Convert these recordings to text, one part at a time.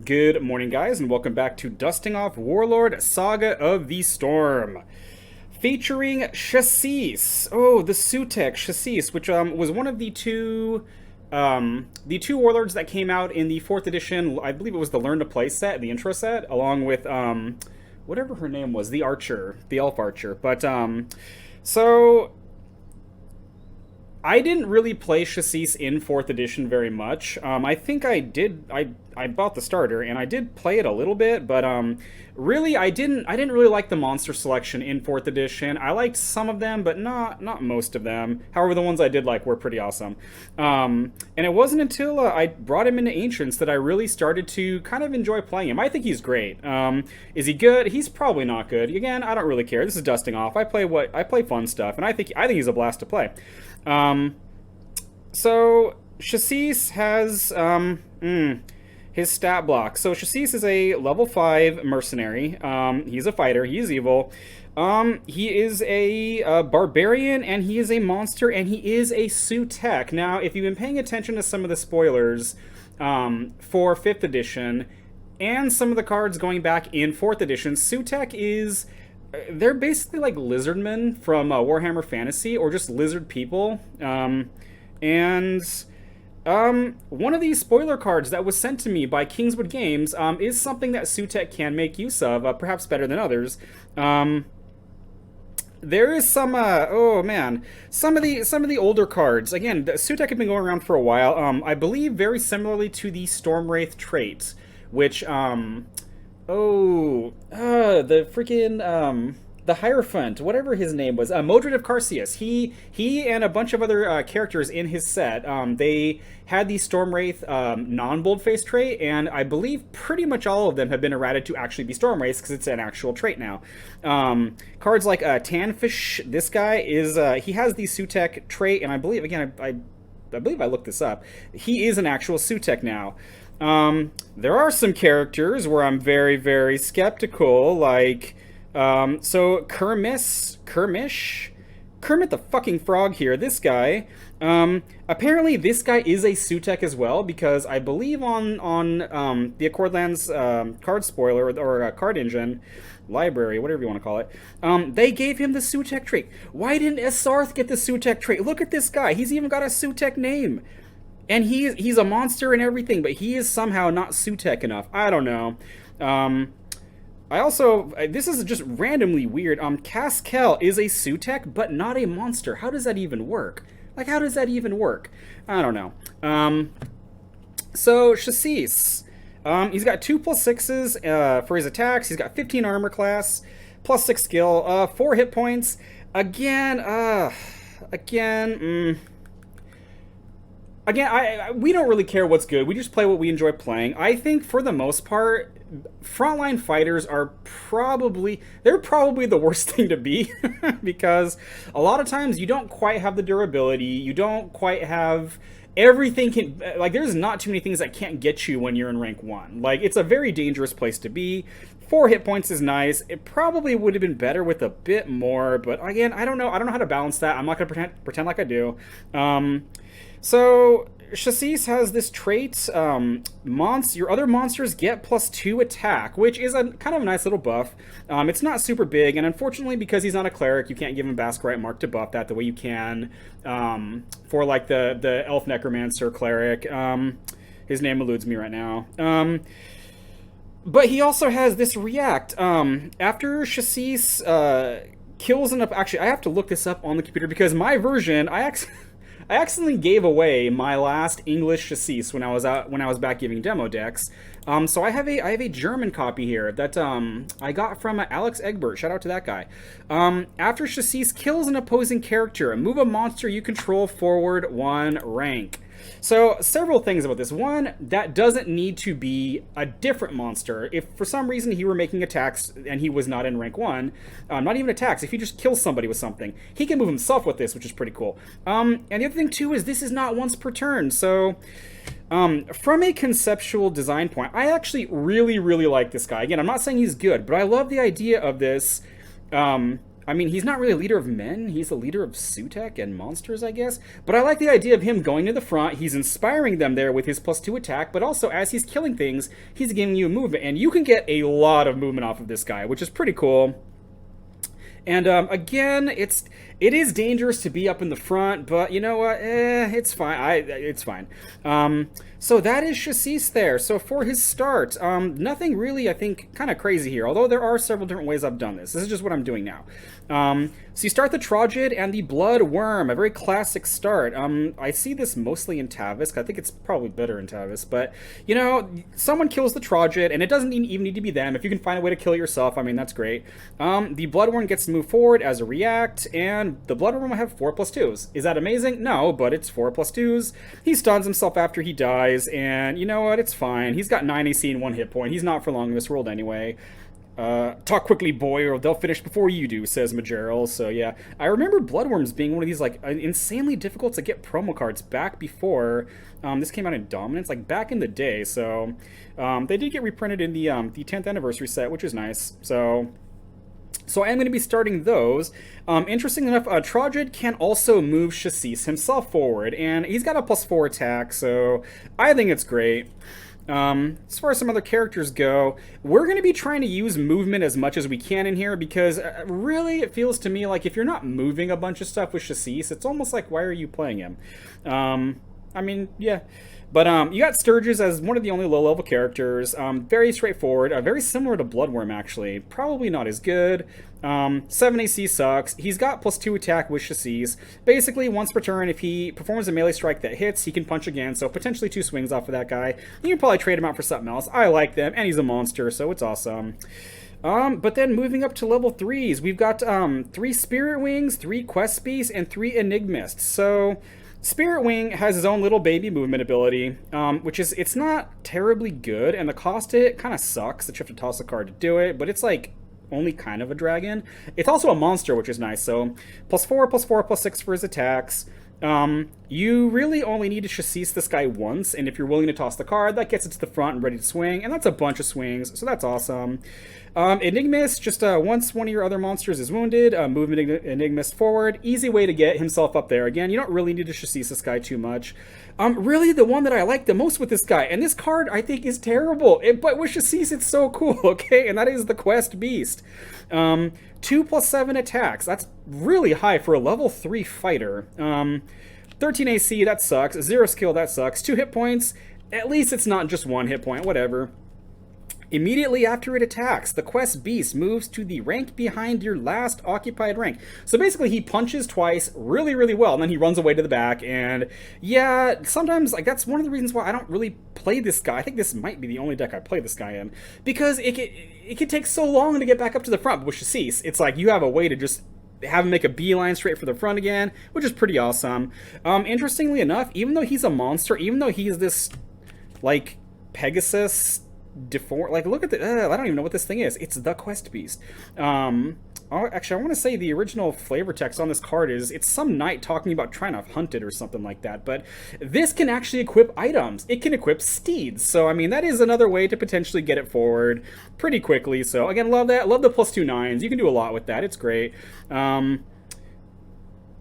Good morning, guys, and welcome back to Dusting Off Warlord Saga of the Storm. Featuring Shassiss. Oh, the Sutek Shassiss, which was one of the two warlords that came out in the 4th edition. I believe it was the Learn to Play set, the intro set, along with whatever her name was, the archer, the elf archer. So I didn't really play Shassiss in 4th edition very much. I think I did. I bought the starter and I did play it a little bit, but really I didn't really like the monster selection in 4th edition. I liked some of them, but not most of them. However, the ones I did like were pretty awesome. And it wasn't until I brought him into Ancients that I really started to kind of enjoy playing him. I think he's great. Is he good? He's probably not good. Again, I don't really care. This is dusting off. I play fun stuff, and I think he's a blast to play. So Shassiss has his stat block. So Shassiss is a level 5 mercenary. He's a fighter. He's evil. He is a barbarian, and he is a monster, and he is a Sutek. Now, if you've been paying attention to some of the spoilers for 5th edition, and some of the cards going back in 4th edition, Sutek is... They're basically like lizardmen from Warhammer Fantasy, or just lizard people. And one of these spoiler cards that was sent to me by Kingswood Games is something that Sutek can make use of, perhaps better than others. There is some, oh man, some of the older cards. Again, Sutek had been going around for a while. I believe very similarly to the Stormwraith trait, which, the freaking, the Hierophant, whatever his name was, Modred of Carcius. He and a bunch of other characters in his set, they had the Stormwraith non-boldface trait, and I believe pretty much all of them have been errated to actually be Stormwraiths because it's an actual trait now. Cards like Tanfish, this guy is he has the Sutek trait, and I believe, again, I believe I looked this up. He is an actual Sutek now. There are some characters where I'm very, very skeptical, like, so Kermit the fucking Frog here, this guy, apparently this guy is a Sutek as well, because I believe on the Accordlands, card spoiler, or card engine, library, whatever you want to call it, they gave him the Sutek trait. Why didn't Esarth get the Sutek trait? Look at this guy, he's even got a Sutek name. And he's a monster and everything, but he is somehow not Sutek enough. I don't know. I also... This is just randomly weird. Caskel is a Sutek, but not a monster. How does that even work? Like, how does that even work? I don't know. So, Shassiss. He's got 2+6s for his attacks. He's got 15 armor class, +6 skill, 4 hit points. Again, we don't really care what's good. We just play what we enjoy playing. I think for the most part, frontline fighters are probably the worst thing to be because a lot of times you don't quite have the durability. You don't quite have everything. There's not too many things that can't get you when you're in rank 1. Like, it's a very dangerous place to be. 4 hit points is nice. It probably would have been better with a bit more, but again, I don't know how to balance that. I'm not gonna pretend like I do. So, Shassiss has this trait, your other monsters get +2 attack, which is a kind of a nice little buff. It's not super big, and unfortunately, because he's not a cleric, you can't give him Baskerite Mark to buff that the way you can for, like, the Elf Necromancer cleric. His name eludes me right now. But he also has this react. After Shassiss kills enough... Actually, I have to look this up on the computer, because my version, I accidentally gave away my last English Shassiss when I was back giving demo decks. So I have a German copy here that I got from Alex Egbert. Shout out to that guy. After Shassiss kills an opposing character, move a monster you control forward 1 rank. So, several things about this. One, that doesn't need to be a different monster. If for some reason he were making attacks and he was not in rank 1, not even attacks, if he just kills somebody with something, he can move himself with this, which is pretty cool. And the other thing too is this is not once per turn, so... from a conceptual design point, I actually really, really like this guy. Again, I'm not saying he's good, but I love the idea of this I mean, he's not really a leader of men. He's a leader of Sutek and monsters, I guess. But I like the idea of him going to the front. He's inspiring them there with his +2 attack, but also as he's killing things, he's giving you movement. And you can get a lot of movement off of this guy, which is pretty cool. And again, it is dangerous to be up in the front, but you know what? It's fine. It's fine. So that is Shassiss there. So for his start, nothing really, I think, kind of crazy here. Although there are several different ways I've done this. This is just what I'm doing now. So you start the Trogid and the Blood Worm, a very classic start. I see this mostly in Tavis. I think it's probably better in Tavis, but you know, someone kills the Trogid, and it doesn't even need to be them. If you can find a way to kill it yourself, I mean, that's great. The Blood Worm gets to move forward as a react, and the Blood Worm will have 4+2s. Is that amazing? No, but it's 4+2s. He stuns himself after he dies, and you know what? It's fine. He's got 9 AC and 1 hit point. He's not for long in this world anyway. Talk quickly, boy, or they'll finish before you do, says Majeril. So yeah, I remember Bloodworms being one of these like insanely difficult to get promo cards back before this came out in Dominance, like back in the day. So they did get reprinted in the 10th anniversary set, which is nice. So I am going to be starting those. Interesting enough, Trogid can also move Shassiss himself forward, and he's got a +4 attack, so I think it's great. As far as some other characters go, we're going to be trying to use movement as much as we can in here, because really it feels to me like if you're not moving a bunch of stuff with Shassiss, it's almost like, why are you playing him? I mean, yeah. But you got Sturges as one of the only low-level characters. Very straightforward. Very similar to Bloodworm, actually. Probably not as good. 7 AC sucks. He's got +2 attack with Shassiss. Basically, once per turn, if he performs a melee strike that hits, he can punch again. So potentially 2 swings off of that guy. You can probably trade him out for something else. I like them, and he's a monster, so it's awesome. But then moving up to level 3s, we've got 3 Spirit Wings, 3 Quest Beasts, and 3 Enigmists. So Spirit Wing has his own little baby movement ability, which is, it's not terribly good, and the cost to it kind of sucks that you have to toss a card to do it, but it's like only kind of a dragon. It's also a monster, which is nice, so +4, +4, +6 for his attacks. You really only need to Shassiss this guy once, and if you're willing to toss the card, that gets it to the front and ready to swing, and that's a bunch of swings, so that's awesome. Enigmist, just once one of your other monsters is wounded, move Enigmist forward. Easy way to get himself up there. Again, you don't really need to Shassiss this guy too much. Really, the one that I like the most with this guy, and this card I think is terrible, but with Shassiss it's so cool, okay? And that is the Quest Beast. 2 +7 attacks. That's really high for a level 3 fighter. 13 AC, that sucks. 0 skill, that sucks. 2 hit points. At least it's not just 1 hit point, whatever. Immediately after it attacks, the Quest Beast moves to the rank behind your last occupied rank. So basically he punches twice really, really well, and then he runs away to the back, and yeah, sometimes, like, that's one of the reasons why I don't really play this guy. I think this might be the only deck I play this guy in, because it can take so long to get back up to the front, but with Shassiss, it's like you have a way to just have him make a beeline straight for the front again, which is pretty awesome. Interestingly enough, even though he's a monster, even though he's this, like, Pegasus deform, like, look at the I don't even know what this thing is. It's the Quest Beast. Actually, I want to say the original flavor text on this card is, it's some knight talking about trying to hunt it or something like that, but this can actually equip items. It can equip Steeds, so I mean, that is another way to potentially get it forward pretty quickly. So again, love that. Love the +2 9s. You can do a lot with that. It's great.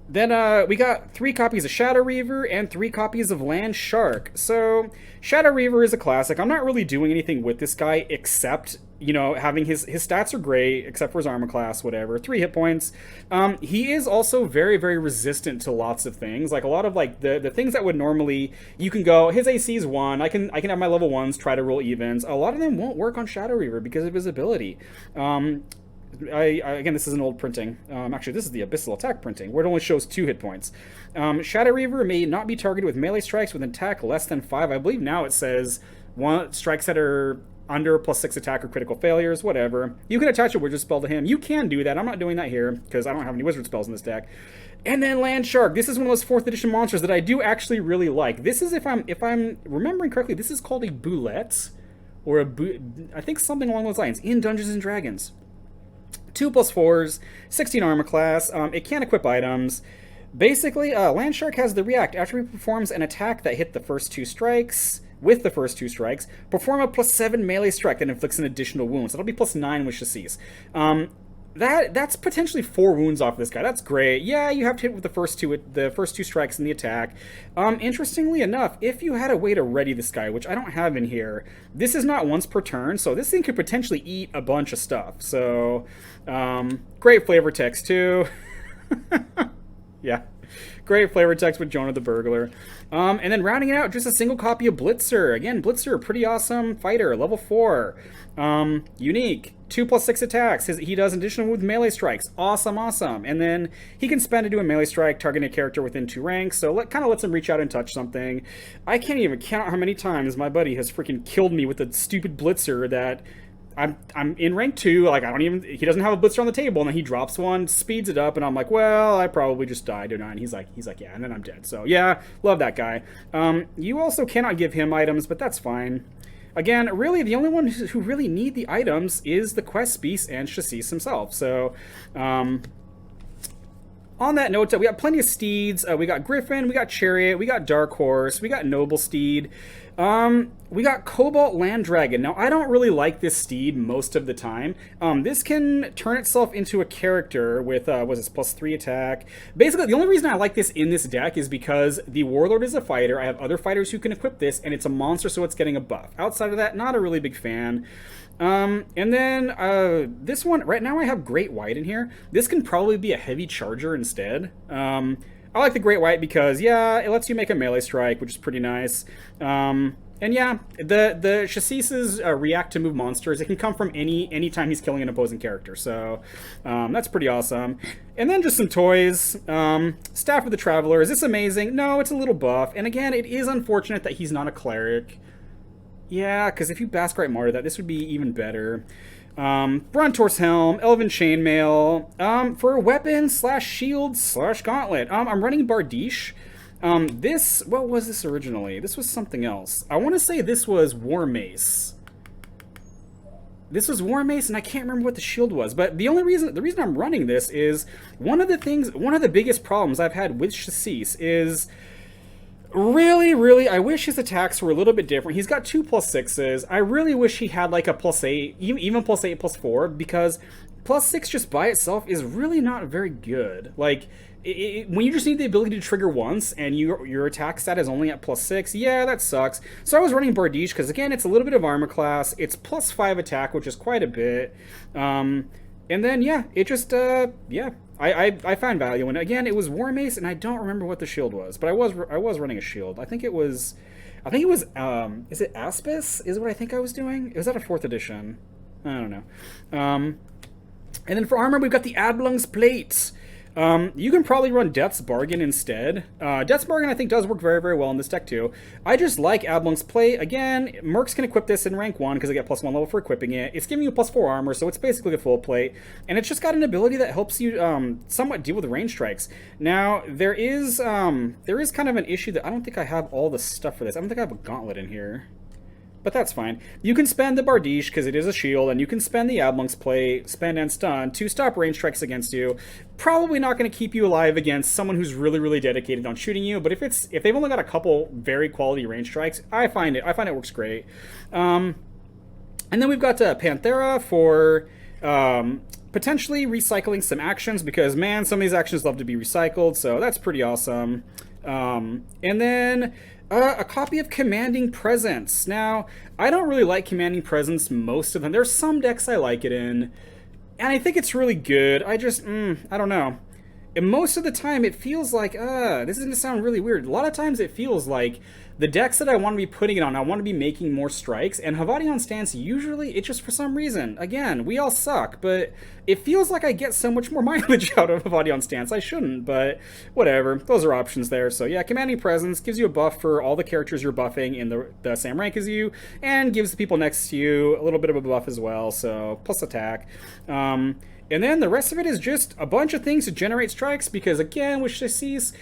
Then we got 3 copies of Shadow Reaver and 3 copies of Land Shark. So Shadow Reaver is a classic. I'm not really doing anything with this guy except, you know, having his stats are great, except for his armor class, whatever. 3 hit points. He is also very, very resistant to lots of things. Like a lot of like the things that would normally, you can go, his AC is 1, I can have my level 1s try to roll evens. A lot of them won't work on Shadow Reaver because of his ability. Again, this is an old printing. Actually, this is the Abyssal attack printing, where it only shows 2 hit points. Shadow Reaver may not be targeted with melee strikes with an attack less than 5. I believe now it says strikes that are under +6 attack or critical failures, whatever. You can attach a wizard spell to him. You can do that. I'm not doing that here because I don't have any wizard spells in this deck. And then Land Shark. This is one of those 4th edition monsters that I do actually really like. This is, if I'm remembering correctly, this is called a boulette, or I think something along those lines, in Dungeons and Dragons. 2 +4s, 16 armor class. It can equip items. Basically, Land Shark has the react. After he performs an attack that hit the first 2 strikes, perform a +7 melee strike that inflicts an additional wound. So that'll be +9 with Shassiss. That's potentially 4 wounds off this guy. That's great. Yeah, you have to hit with the first two strikes in the attack. Interestingly enough, if you had a way to ready this guy, which I don't have in here, this is not once per turn, so this thing could potentially eat a bunch of stuff. So, great flavor text too. Yeah. Great flavor text with Jonah the Burglar. And then rounding it out, just a single copy of Blitzer. Again, Blitzer, pretty awesome fighter, level 4. Unique. 2+6 attacks. He does additional with melee strikes. Awesome, awesome. And then he can spend to do a melee strike, targeting a character within 2 ranks. So kind of lets him reach out and touch something. I can't even count how many times my buddy has freaking killed me with a stupid Blitzer that I'm in rank 2, like he doesn't have a blitzer on the table, and then he drops one, speeds it up, and I'm like, well, I probably just died, don't I? And he's like, yeah, and then I'm dead. So yeah, love that guy. You also cannot give him items, but that's fine. Again, really, the only one who really need the items is the quest beast and Shassiss himself. So, on that note, we got plenty of steeds. We got Griffin, we got Chariot, we got Dark Horse, we got Noble Steed. We got Cobalt Land Dragon. Now, I don't really like this steed most of the time. This can turn itself into a character with, was this +3 attack? Basically, the only reason I like this in this deck is because the Warlord is a fighter. I have other fighters who can equip this, and it's a monster, so it's getting a buff. Outside of that, not a really big fan. And then this one, right now I have Great White in here. This can probably be a heavy charger instead. I like the Great White because, yeah, it lets you make a melee strike, which is pretty nice. And yeah, the Shassisses react to move monsters. It can come from any time he's killing an opposing character, so that's pretty awesome. And then just some toys. Staff of the Traveler. Is this amazing? No, it's a little buff. And again, it is unfortunate that he's not a cleric. Yeah, because if you Baskrite Martyr that, this would be even better. Brontor's Helm, Elven Chainmail, for weapon / shield / gauntlet. I'm running Bardiche. What was this originally? This was something else. I want to say this was War Mace. This was War Mace, and I can't remember what the shield was. But the reason I'm running this is one of the biggest problems I've had with Shassiss is really, I wish his attacks were a little bit different. He's got 2+6s. I really wish he had like a +8, even +8, +4, because +6 just by itself is really not very good. Like, when you just need the ability to trigger once and your attack stat is only at +6, yeah, that sucks. So I was running Bardiche because, again, it's a little bit of armor class. It's +5 attack, which is quite a bit. And then, yeah, it just, yeah. I found value in it. Again, it was War Mace, and I don't remember what the shield was, but I was running a shield. I think it was, is it Aspis? Is what I think I was doing? It was at a 4th edition. I don't know. And then for armor, we've got the Adlung's Plate. You can probably run Death's Bargain instead. Death's Bargain, I think, does work very, very well in this deck, too. I just like Adlung's Plate. Again, Mercs can equip this in rank 1 because they get +1 level for equiping it. It's giving you +4 armor, so it's basically a full plate. And it's just got an ability that helps you somewhat deal with range strikes. Now, there is kind of an issue that I don't think I have all the stuff for this. I don't think I have a gauntlet in here. But that's fine. You can spend the Bardiche, because it is a shield, and you can spend the Adlung's Plate, spend and stun, to stop range strikes against you. Probably not going to keep you alive against someone who's really, really dedicated on shooting you, but if they've only got a couple very quality range strikes, I find it works great. And then we've got Panthera for potentially recycling some actions, because, man, some of these actions love to be recycled, so that's pretty awesome. And then a copy of Commanding Presence. Now, I don't really like Commanding Presence most of them. There's some decks I like it in, and I think it's really good. I just, I don't know. And most of the time, it feels like, this is going to sound really weird. A lot of times, it feels like the decks that I want to be putting it on, I want to be making more strikes, and Havadion Stance, usually, it just, for some reason, again, we all suck, but it feels like I get so much more mileage out of Havadion Stance. I shouldn't, but whatever. Those are options there. So yeah, Commanding Presence gives you a buff for all the characters you're buffing in the same rank as you, and gives the people next to you a little bit of a buff as well, so plus attack. And then the rest of it is just a bunch of things to generate strikes, because again, with Shassiss,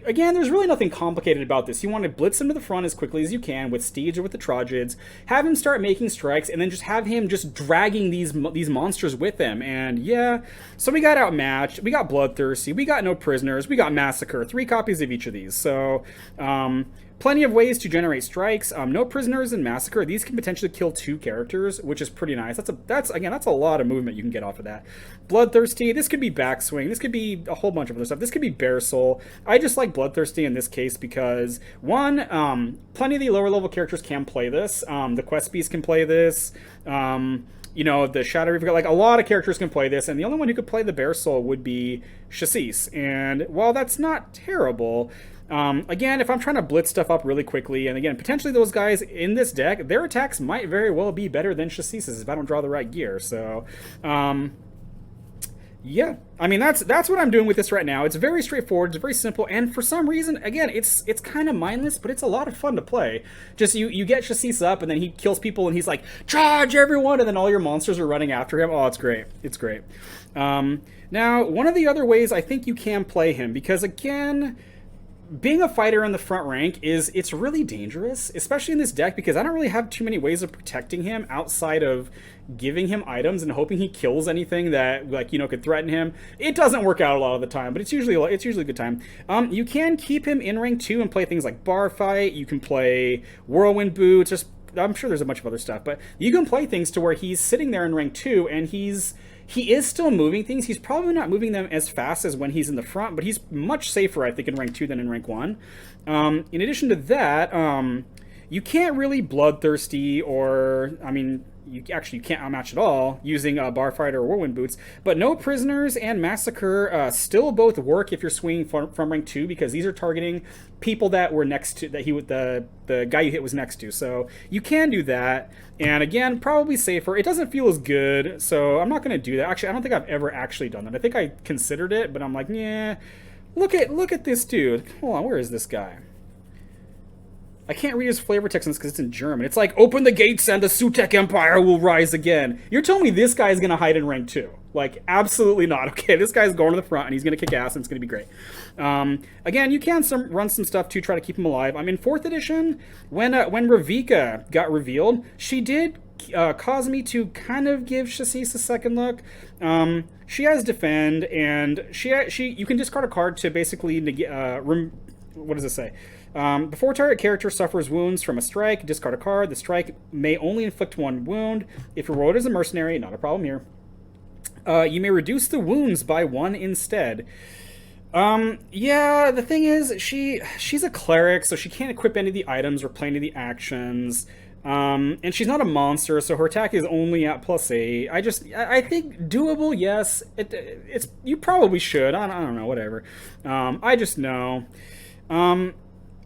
again, there's really nothing complicated about this. You want to blitz him to the front as quickly as you can with Steeds or with the Trojids, have him start making strikes, and then just have him just dragging these monsters with him. And yeah, so we got Outmatched, we got Bloodthirsty, we got No Prisoners, we got Massacre, 3 copies of each of these. So, Plenty of ways to generate strikes. No prisoners and massacre. These can potentially kill 2 characters, which is pretty nice. That's a lot of movement you can get off of that. Bloodthirsty. This could be backswing. This could be a whole bunch of other stuff. This could be bare soul. I just like bloodthirsty in this case because one, plenty of the lower level characters can play this. The quest beast can play this. You know, the Shadow Reaver, like a lot of characters can play this, and the only one who could play the Bear Soul would be Shassiss. And while that's not terrible, again, if I'm trying to blitz stuff up really quickly, and again, potentially those guys in this deck, their attacks might very well be better than Shassiss's if I don't draw the right gear. So, yeah, I mean that's what I'm doing with this right now. It's very straightforward, it's very simple, and for some reason, again, it's kind of mindless, but it's a lot of fun to play. Just you get Shassiss up, and then he kills people, and he's like, charge everyone, and then all your monsters are running after him. Oh, it's great. It's great. Now, one of the other ways I think you can play him, because again, being a fighter in the front rank it's really dangerous, especially in this deck, because I don't really have too many ways of protecting him outside of giving him items and hoping he kills anything that, like, you know, could threaten him. It doesn't work out a lot of the time, but it's usually a good time. You can keep him in rank 2 and play things like bar fight. You can play whirlwind boots. I'm sure there's a bunch of other stuff, but you can play things to where he's sitting there in rank 2 and he is still moving things. He's probably not moving them as fast as when he's in the front, but he's much safer, I think, in rank 2 than in rank 1. In addition to that, you can't really bloodthirsty or, I mean, you can't outmatch at all using bar fighter or whirlwind boots, but no prisoners and massacre still both work if you're swinging from rank 2, because these are targeting people that were next to, the guy you hit was next to, so you can do that. And again, probably safer. It doesn't feel as good, so I'm not going to do that. Actually, I don't think I've ever actually done that. I think I considered it, but I'm like, yeah, look at this dude. Hold on, where is this guy? I can't read his flavor text because it's in German. It's like, open the gates and the Sutek Empire will rise again. You're telling me this guy's going to hide in rank 2? Like, absolutely not. Okay, this guy's going to the front and he's going to kick ass and it's going to be great. Again, you can run some stuff to try to keep him alive. I'm in 4th edition. When Ravika got revealed, she did cause me to kind of give Shassiss a second look. She has defend, and you can discard a card to basically what does it say? Before target character suffers wounds from a strike, discard a card. The strike may only inflict 1 wound. If your rolled as a mercenary, not a problem here. You may reduce the wounds by 1 instead. Yeah, the thing is, she's a cleric, so she can't equip any of the items or play any of the actions. And she's not a monster, so her attack is only at +8. I think doable, yes. It's you probably should. I don't know, whatever. I just know.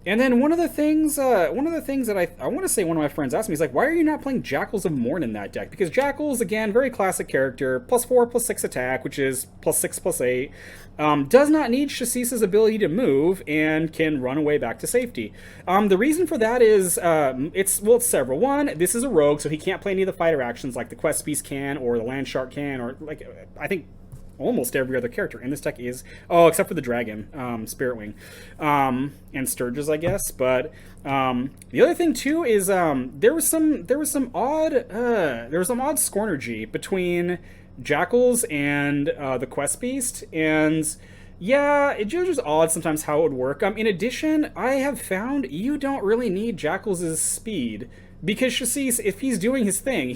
And then one of the things that I want to say one of my friends asked me is like, why are you not playing Jackals of Morn in that deck? Because Jackals, again, very classic character, +4/+6 attack, which is +6/+8, does not need Shassiss's ability to move and can run away back to safety. The reason for that is it's several. One, this is a rogue, so he can't play any of the fighter actions like the Quest Beast can or the Land Shark can, or like I think almost every other character in this deck is, except for the dragon, Spiritwing, and Sturges, I guess. But the other thing too is there was some odd scornergy between Jackals and the Quest Beast, and yeah, it's just odd sometimes how it would work. In addition, I have found you don't really need Jackals' speed, because Shassiss, if he's doing his thing,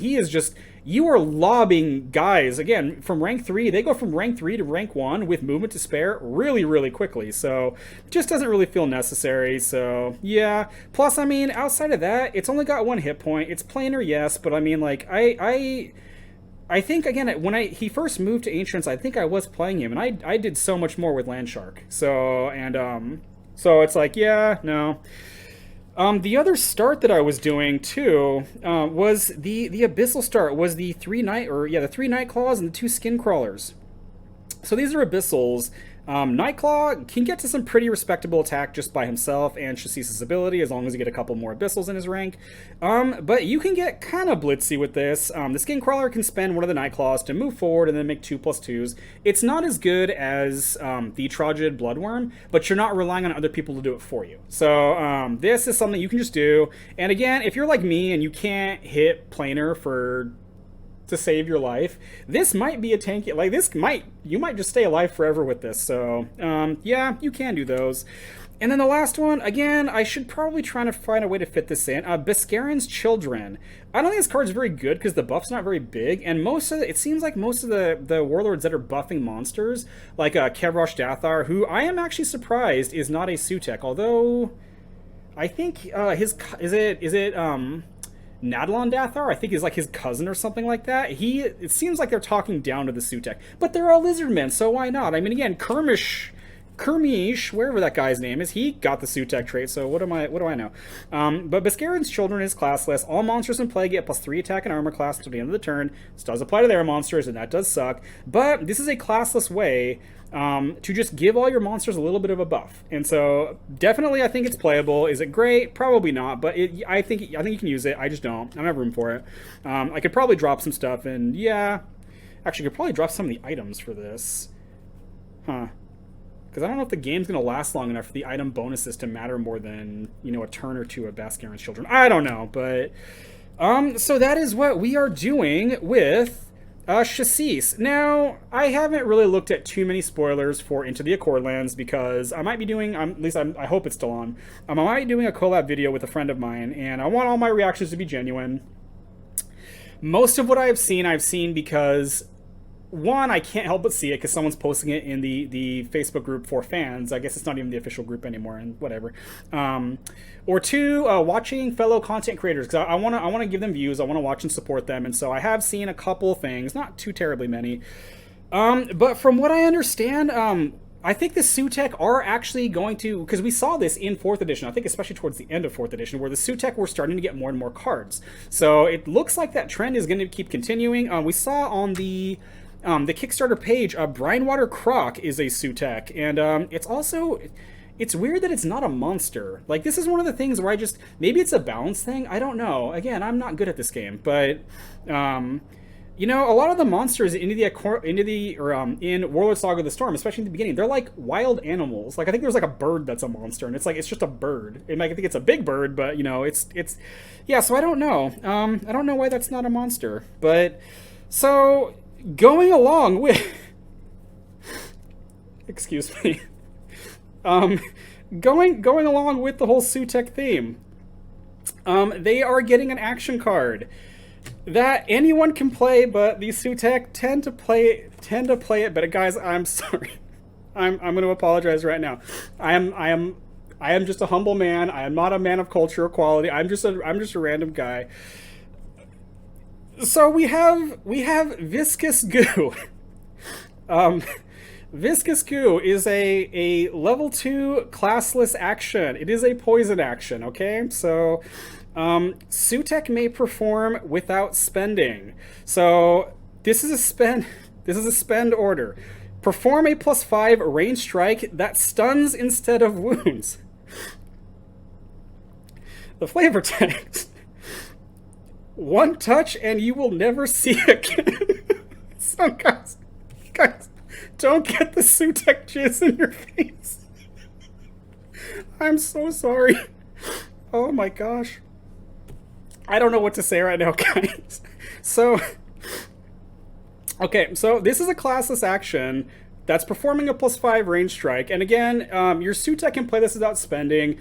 you are lobbing guys, again, from rank 3. They go from rank 3 to rank 1 with movement to spare really, really quickly. So, just doesn't really feel necessary. So, yeah. Plus, I mean, outside of that, it's only got 1 hit point. It's planar, yes, but I mean, like, I think, again, when he first moved to Ancients, I think I was playing him, and I did so much more with Landshark. So, and, so it's like, yeah, no. The other start that I was doing too was the Abyssal start, was the 3 Night Claws and the 2 Skin Crawlers. So these are Abyssals. Nightclaw can get to some pretty respectable attack just by himself and Shassiss's ability, as long as you get a couple more Abyssals in his rank. But you can get kind of blitzy with this. The Skin Crawler can spend one of the Nightclaws to move forward and then make 2/2s. It's not as good as the Trogid Bloodworm, but you're not relying on other people to do it for you. So this is something you can just do. And again, if you're like me and you can't hit planar to save your life, this might be a tanky, like you might just stay alive forever with this. So yeah, you can do those. And then the last one, again, I should probably try to find a way to fit this in. Biscarin's Children. I don't think this card's very good because the buff's not very big, and it seems like most of the warlords that are buffing monsters, like Kevrosh Dathar, who I am actually surprised is not a Sutek, although I think is it Nadalon Dathar, I think, is like his cousin or something like that. It seems like they're talking down to the Sutek, but they're all lizardmen, so why not? I mean, again, Kermish, wherever that guy's name is, he got the Sutek trait, so what do I know? But Biscarin's Children is classless. All monsters in play get +3 attack and armor class until the end of the turn. This does apply to their monsters, and that does suck. But this is a classless way to just give all your monsters a little bit of a buff. And so, definitely, I think it's playable. Is it great? Probably not, but I think you can use it. I just don't. I don't have room for it. I could probably drop some stuff, and yeah. Actually, I could probably drop some of the items for this. Huh. Because I don't know if the game's going to last long enough for the item bonuses to matter more than, a turn or two of Biscarin's Children. I don't know, but... so that is what we are doing with Shassiss. Now, I haven't really looked at too many spoilers for Into the Accordlands because I might be doing, at least I hope it's still on, I might be doing a collab video with a friend of mine, and I want all my reactions to be genuine. Most of what I've seen because... One, I can't help but see it because someone's posting it in the Facebook group for fans. I guess it's not even the official group anymore, and whatever. Or two, watching fellow content creators because I want to give them views. I want to watch and support them, and so I have seen a couple things, not too terribly many. But from what I understand, I think the Sutek are actually going to, because we saw this in 4th edition, I think especially towards the end of 4th edition, where the Sutek were starting to get more and more cards. So it looks like that trend is going to keep continuing. We saw on the Kickstarter page, Brinewater Croc is a Sutek, and it's weird that it's not a monster. Like, this is one of the things where maybe it's a balance thing, I don't know. Again, I'm not good at this game, but, a lot of the monsters in Warlord Saga of the Storm, especially in the beginning, they're like wild animals. Like, I think there's like a bird that's a monster, and it's just a bird. And I think it's a big bird, but, yeah, so I don't know. I don't know why that's not a monster, but, so... Going along with... Excuse me. Going along with the whole Sutek theme, they are getting an action card that anyone can play, but these Sutek tend to play it. But guys, I'm sorry. I'm going to apologize right now. I am just a humble man. I am not a man of culture or quality. I'm just a random guy. So we have Viscous Goo. Viscous Goo is a level 2 classless action. It is a poison action, okay? So Sutek may perform without spending. So this is a spend order. Perform a +5 range strike that stuns instead of wounds. The flavor text. 1 touch and you will never see again. So guys, don't get the Sutek jizz in your face. I'm so sorry. Oh my gosh. I don't know what to say right now, guys. So, okay, so this is a classless action that's performing a +5 range strike. And again, your Sutek can play this without spending.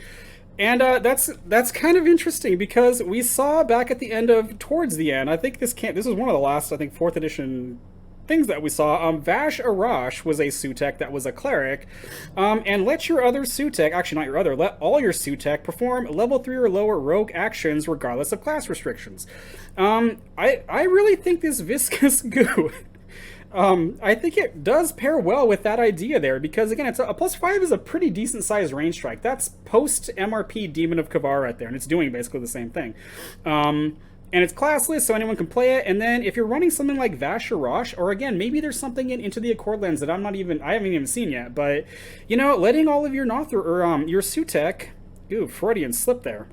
And that's kind of interesting because we saw back at the end towards the end, I think this was one of the last, I think, 4th edition things that we saw. Vash Arash was a Sutek that was a cleric, and let all your Sutek perform level 3 or lower rogue actions regardless of class restrictions. I really think this Viscous Goo I think it does pair well with that idea there, because again, it's a +5 is a pretty decent sized range strike. That's post MRP Demon of Kavar right there, and it's doing basically the same thing. And it's classless, so anyone can play it. And then if you're running something like Vash or Rosh, or again, maybe there's something Into the Accordlands that I haven't even seen yet, but letting all of your your Sutek, Freudian slip there.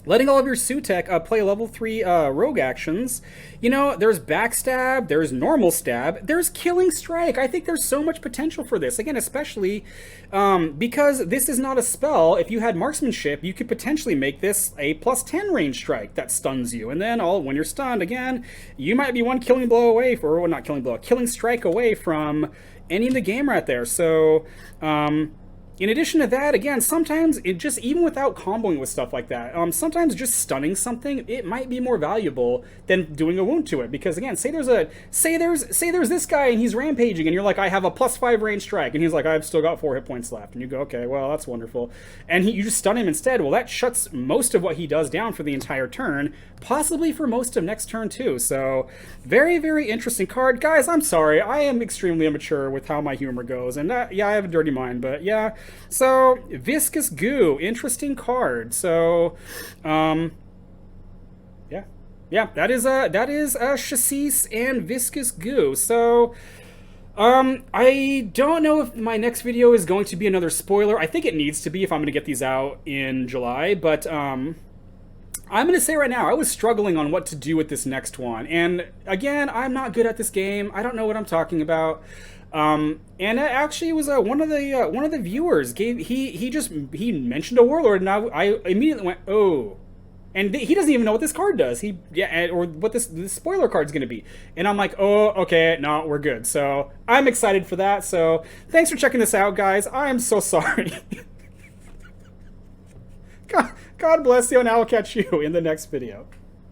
Letting all of your Sutek play level 3 rogue actions. There's Backstab, there's Normal Stab, there's Killing Strike. I think there's so much potential for this. Again, especially because this is not a spell. If you had Marksmanship, you could potentially make this a +10 range strike that stuns you. And then when you're stunned, again, you might be one Killing Strike away from ending the game right there. So, In addition to that, again, sometimes it just, even without comboing with stuff like that, sometimes just stunning something, it might be more valuable than doing a wound to it. Because again, say there's this guy and he's rampaging, and you're like, I have a +5 range strike, and he's like, I've still got 4 hit points left, and you go, okay, well, that's wonderful, and you just stun him instead. Well, that shuts most of what he does down for the entire turn, possibly for most of next turn too. So very, very interesting card, guys. I'm sorry, I am extremely immature with how my humor goes, and yeah, I have a dirty mind, but yeah. So, Viscous Goo, interesting card. So, yeah, that is Shassiss and Viscous Goo. So, I don't know if my next video is going to be another spoiler. I think it needs to be if I'm going to get these out in July, but I'm going to say right now, I was struggling on what to do with this next one. And again, I'm not good at this game. I don't know what I'm talking about. And actually, it was one of the viewers he mentioned a Warlord, and I immediately went, oh, and he doesn't even know what this card does. Or what this spoiler card's going to be, and I'm like, oh, okay, no, we're good. So I'm excited for that. So thanks for checking this out, guys. I am so sorry. God bless you, and I will catch you in the next video.